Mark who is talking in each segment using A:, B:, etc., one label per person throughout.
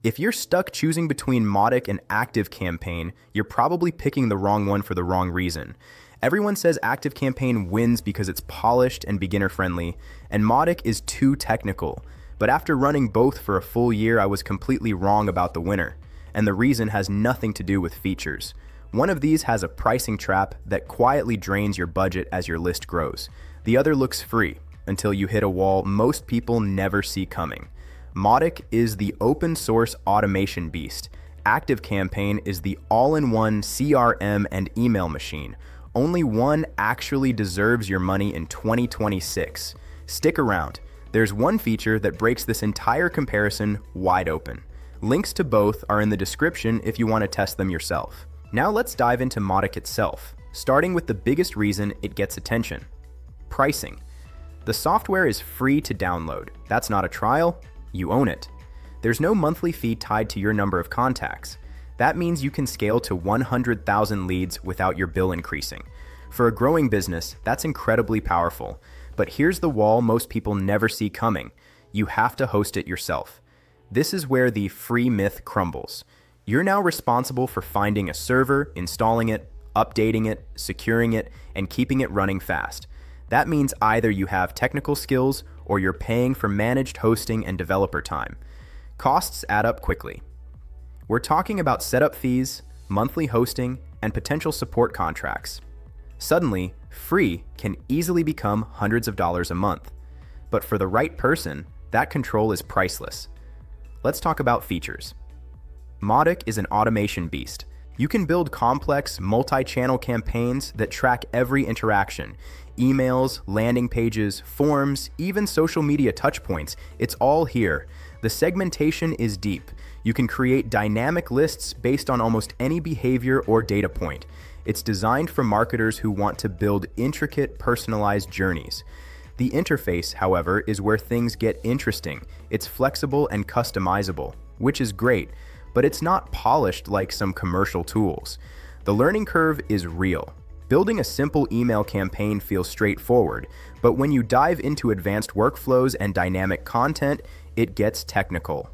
A: If you're stuck choosing between Mautic and ActiveCampaign, you're probably picking the wrong one for the wrong reason. Everyone says ActiveCampaign wins because it's polished and beginner-friendly, and Mautic is too technical. But after running both for a full year, I was completely wrong about the winner. And the reason has nothing to do with features. One of these has a pricing trap that quietly drains your budget as your list grows. The other looks free, until you hit a wall most people never see coming. Mautic is the open source automation beast. ActiveCampaign is the all-in-one CRM and email machine. Only one actually deserves your money in 2026. Stick around. There's one feature that breaks this entire comparison wide open. Links to both are in the description if you want to test them yourself. Now let's dive into Mautic itself, starting with the biggest reason it gets attention: pricing. The software is free to download. That's not a trial, you own it. There's no monthly fee tied to your number of contacts. That means you can scale to 100,000 leads without your bill increasing. For a growing business, that's incredibly powerful. But here's the wall most people never see coming: you have to host it yourself. This is where the free myth crumbles. You're now responsible for finding a server, installing it, updating it, securing it, and keeping it running fast. That means either you have technical skills or you're paying for managed hosting and developer time. Costs add up quickly. We're talking about setup fees, monthly hosting, and potential support contracts. Suddenly, free can easily become hundreds of dollars a month. But for the right person, that control is priceless. Let's talk about features. Mautic is an automation beast. You can build complex, multi-channel campaigns that track every interaction. Emails, landing pages, forms, even social media touchpoints. It's all here. The segmentation is deep. You can create dynamic lists based on almost any behavior or data point. It's designed for marketers who want to build intricate, personalized journeys. The interface, however, is where things get interesting. It's flexible and customizable, which is great, but it's not polished like some commercial tools. The learning curve is real. Building a simple email campaign feels straightforward, but when you dive into advanced workflows and dynamic content, it gets technical.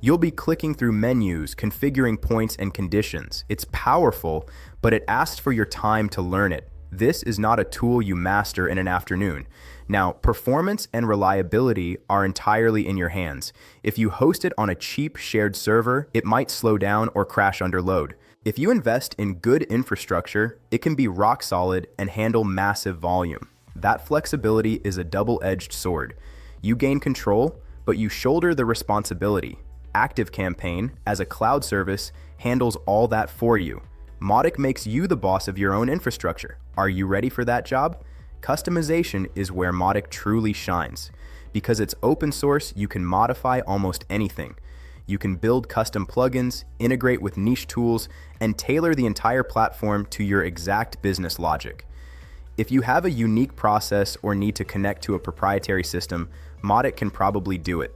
A: You'll be clicking through menus, configuring points and conditions. It's powerful, but it asks for your time to learn it. This is not a tool you master in an afternoon. Now, performance and reliability are entirely in your hands. If you host it on a cheap shared server, it might slow down or crash under load. If you invest in good infrastructure, it can be rock solid and handle massive volume. That flexibility is a double-edged sword. You gain control, but you shoulder the responsibility. ActiveCampaign, as a cloud service, handles all that for you. Mautic makes you the boss of your own infrastructure. Are you ready for that job? Customization is where Mautic truly shines. Because it's open source, you can modify almost anything. You can build custom plugins, integrate with niche tools, and tailor the entire platform to your exact business logic. If you have a unique process or need to connect to a proprietary system, Mautic can probably do it.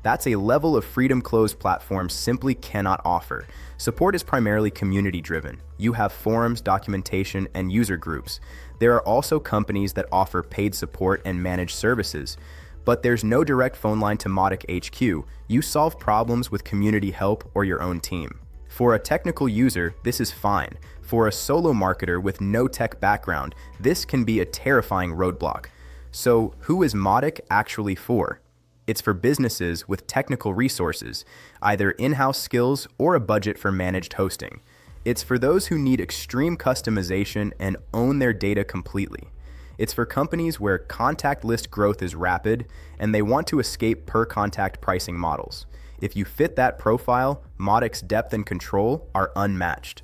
A: That's a level of freedom closed platforms simply cannot offer. Support is primarily community-driven. You have forums, documentation, and user groups. There are also companies that offer paid support and managed services. But there's no direct phone line to Mautic HQ. You solve problems with community help or your own team. For a technical user, this is fine. For a solo marketer with no tech background, this can be a terrifying roadblock. So who is Mautic actually for? It's for businesses with technical resources, either in-house skills or a budget for managed hosting. It's for those who need extreme customization and own their data completely. It's for companies where contact list growth is rapid and they want to escape per-contact pricing models. If you fit that profile, Mautic's depth and control are unmatched.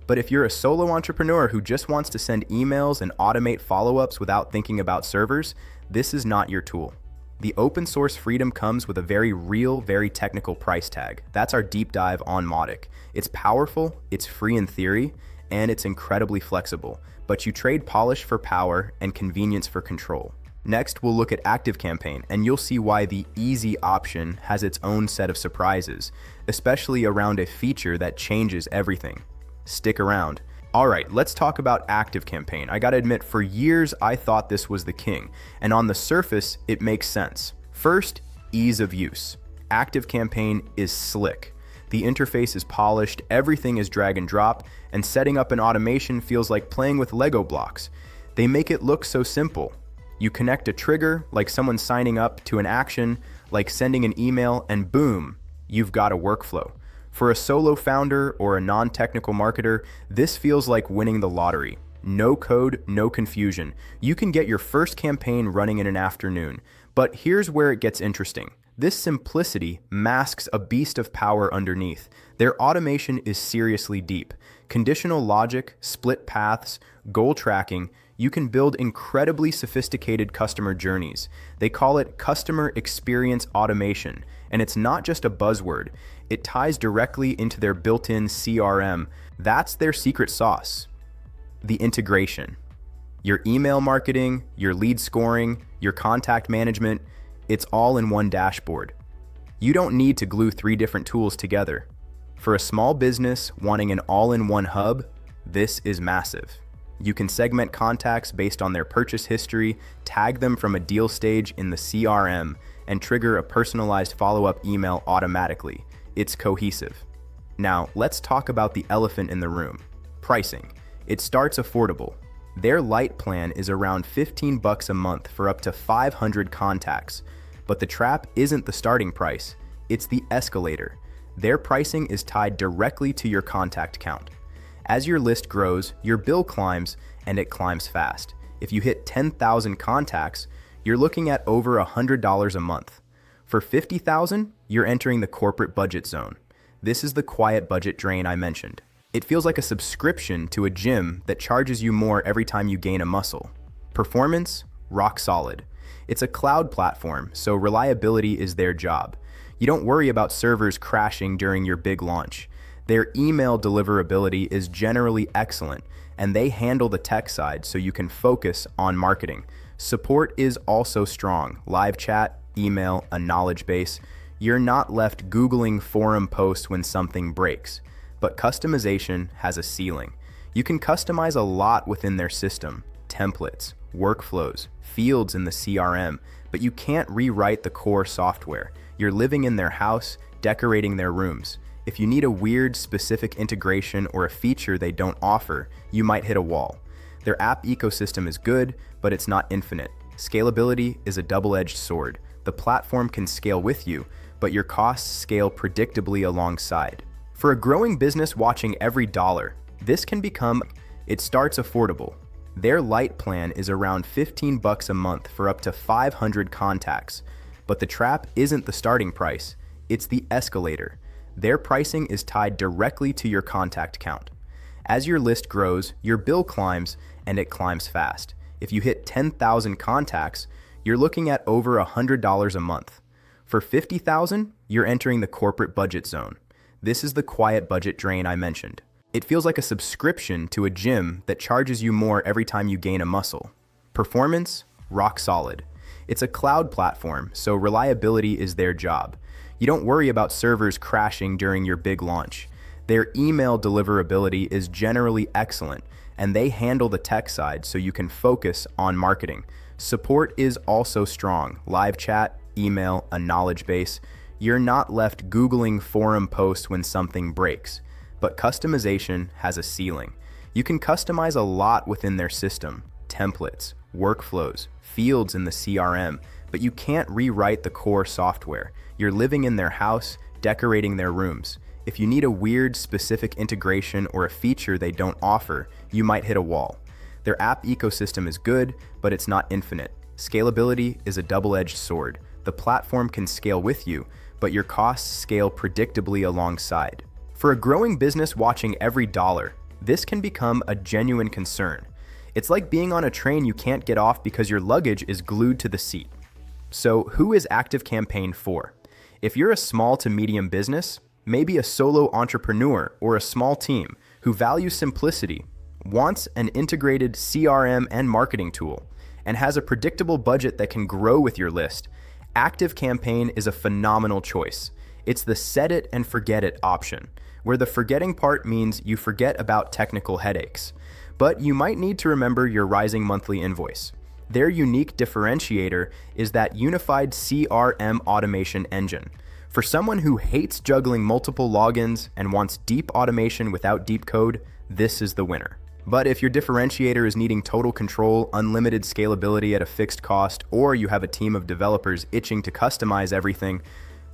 A: But if you're a solo entrepreneur who just wants to send emails and automate follow-ups without thinking about servers, this is not your tool. The open source freedom comes with a very real, very technical price tag. That's our deep dive on Mautic. It's powerful, it's free in theory, and it's incredibly flexible. But you trade polish for power and convenience for control. Next, we'll look at ActiveCampaign, and you'll see why the easy option has its own set of surprises, especially around a feature that changes everything. Stick around. All right, let's talk about ActiveCampaign. I gotta admit, for years I thought this was the king, and on the surface, it makes sense. First, ease of use. ActiveCampaign is slick. The interface is polished, everything is drag and drop, and setting up an automation feels like playing with Lego blocks. They make it look so simple. You connect a trigger, like someone signing up, to an action, like sending an email, and boom, you've got a workflow. For a solo founder or a non-technical marketer, this feels like winning the lottery. No code, no confusion. You can get your first campaign running in an afternoon. But here's where it gets interesting. This simplicity masks a beast of power underneath. Their automation is seriously deep. Conditional logic, split paths, goal tracking. You can build incredibly sophisticated customer journeys. They call it customer experience automation. And it's not just a buzzword. It ties directly into their built-in CRM. That's their secret sauce. The integration. Your email marketing, your lead scoring, your contact management, it's all in one dashboard. You don't need to glue 3 different tools together. For a small business wanting an all-in-one hub, this is massive. You can segment contacts based on their purchase history, tag them from a deal stage in the CRM, and trigger a personalized follow-up email automatically. It's cohesive. Now, let's talk about the elephant in the room. Pricing. It starts affordable. Their light plan is around $15 a month for up to 500 contacts. But the trap isn't the starting price, it's the escalator. Their pricing is tied directly to your contact count. As your list grows, your bill climbs, and it climbs fast. If you hit 10,000 contacts, you're looking at over $100 a month. For 50,000, you're entering the corporate budget zone. This is the quiet budget drain I mentioned. It feels like a subscription to a gym that charges you more every time you gain a muscle. Performance, rock solid. It's a cloud platform, so reliability is their job. You don't worry about servers crashing during your big launch. Their email deliverability is generally excellent, and they handle the tech side so you can focus on marketing. Support is also strong. Live chat, email, a knowledge base. You're not left Googling forum posts when something breaks. But customization has a ceiling. You can customize a lot within their system. Templates, workflows, fields in the CRM, but you can't rewrite the core software. You're living in their house, decorating their rooms. If you need a weird, specific integration or a feature they don't offer, you might hit a wall. Their app ecosystem is good, but it's not infinite. Scalability is a double-edged sword. The platform can scale with you, but your costs scale predictably alongside. For a growing business watching every dollar, this can become, it starts affordable. Their light plan is around $15 a month for up to 500 contacts. But the trap isn't the starting price, it's the escalator. Their pricing is tied directly to your contact count. As your list grows, your bill climbs, and it climbs fast. If you hit 10,000 contacts, you're looking at over $100 a month. For 50,000, you're entering the corporate budget zone. This is the quiet budget drain I mentioned. It feels like a subscription to a gym that charges you more every time you gain a muscle. Performance, rock solid. It's a cloud platform, so reliability is their job. You don't worry about servers crashing during your big launch. Their email deliverability is generally excellent, and they handle the tech side so you can focus on marketing. Support is also strong. Live chat, email, a knowledge base. You're not left Googling forum posts when something breaks. But customization has a ceiling. You can customize a lot within their system. Templates, workflows, fields in the CRM, but you can't rewrite the core software. You're living in their house, decorating their rooms. If you need a weird, specific integration or a feature they don't offer, you might hit a wall. Their app ecosystem is good, but it's not infinite. Scalability is a double-edged sword. The platform can scale with you, but your costs scale predictably alongside. For a growing business watching every dollar, this can become a genuine concern. It's like being on a train you can't get off because your luggage is glued to the seat. So who is ActiveCampaign for? If you're a small to medium business, maybe a solo entrepreneur or a small team who values simplicity, wants an integrated CRM and marketing tool, and has a predictable budget that can grow with your list, ActiveCampaign is a phenomenal choice. It's the set it and forget it option, where the forgetting part means you forget about technical headaches. But you might need to remember your rising monthly invoice. Their unique differentiator is that unified CRM automation engine. For someone who hates juggling multiple logins and wants deep automation without deep code, this is the winner. But if your differentiator is needing total control, unlimited scalability at a fixed cost, or you have a team of developers itching to customize everything,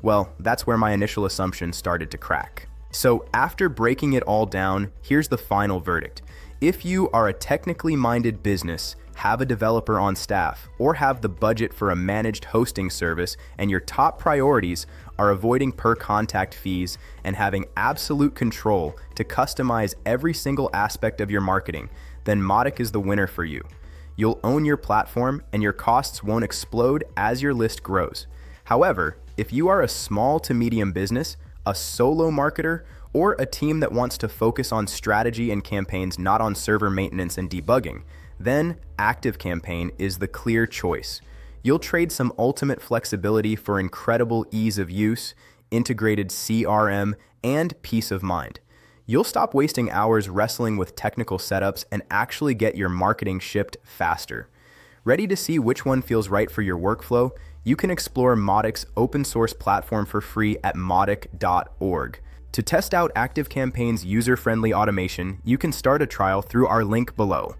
A: well, that's where my initial assumption started to crack. So after breaking it all down, here's the final verdict. If you are a technically minded business, have a developer on staff, or have the budget for a managed hosting service, and your top priorities are avoiding per contact fees and having absolute control to customize every single aspect of your marketing, then Mautic is the winner for you. You'll own your platform and your costs won't explode as your list grows. However, if you are a small to medium business, a solo marketer, or a team that wants to focus on strategy and campaigns, not on server maintenance and debugging, then ActiveCampaign is the clear choice. You'll trade some ultimate flexibility for incredible ease of use, integrated CRM, and peace of mind. You'll stop wasting hours wrestling with technical setups and actually get your marketing shipped faster. Ready to see which one feels right for your workflow? You can explore Mautic's open source platform for free at mautic.org. To test out ActiveCampaign's user-friendly automation, you can start a trial through our link below.